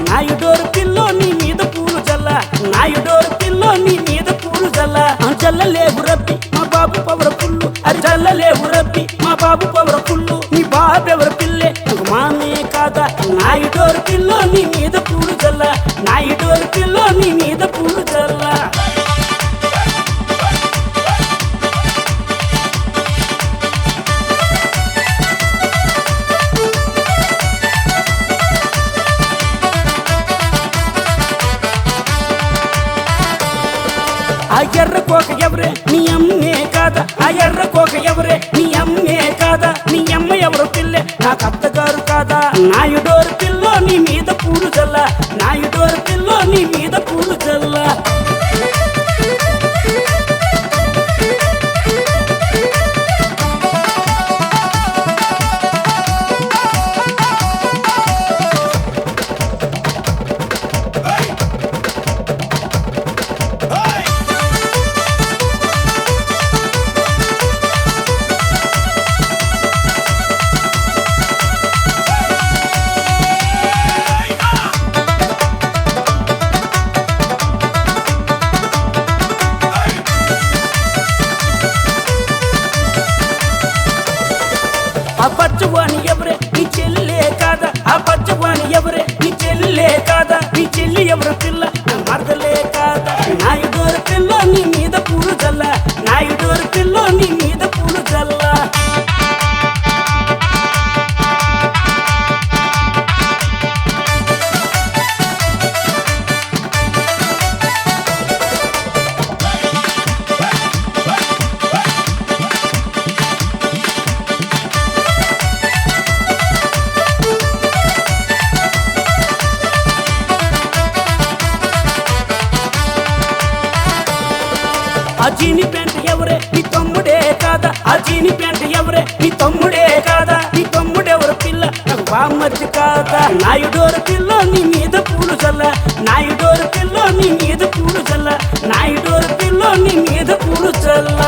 నాయుడోరు pillow నీ మీద పూలు జల్ల నాయుడోరు పిల్లో నీ మీద పూలు జల్ల జల్లలేవు రబ్బి మా బాబు పవర పుల్లు అది జల్లలేవు రబ్బి మా బాబు పవర పుల్లు నీ బాబెవరు పిల్లే మామే కాదా నాయుడోరు పిల్లో నీ మీద పూలు జల్ల నాయుడోరు పిల్లో నీ మీద పూలు జల్ల ఆ ఎర్ర కోక ఎవరే నీ అమ్మే కాదా ఆ ఎర్ర కోక ఎవరే నీ అమ్మే కాదా నీ అమ్మ ఎవరు పిల్లే నాకు అత్తగారు కాదా నాయుడోరు పిల్లో నీ మీద పూలు జల్ల నాయుడోరు పిల్లో నీ మీద పూలు జల్ల ఆ పచ్చవాణి ఎవరే నీ చెల్లె కాదా ఆ పచ్చవాణి ఎవరే నీ చెల్లె కాదా నీ చెల్లి ఎవరు పిల్ల నా మరదలే కాదా నాయుడోరు పిల్ల నీ మీద పూలు జల్ల నాయుడోరు పిల్ల నీ మీద పూలు జల్ల ఆ జీని పెంట ఎవరే నీ తమ్ముడే కాదా ఆ జీని పెంట ఎవరే నీ తమ్ముడే కాదా నీ తమ్ముడెవరు పిల్ల నాకు బామ్మర్ది కాదా నాయుడోరు పిల్ల నీ మీద పూలు జల్ల నాయుడోరు పిల్ల నీ మీద పూలు జల్ల నాయుడోరు పిల్ల నీ మీద పూలు జల్ల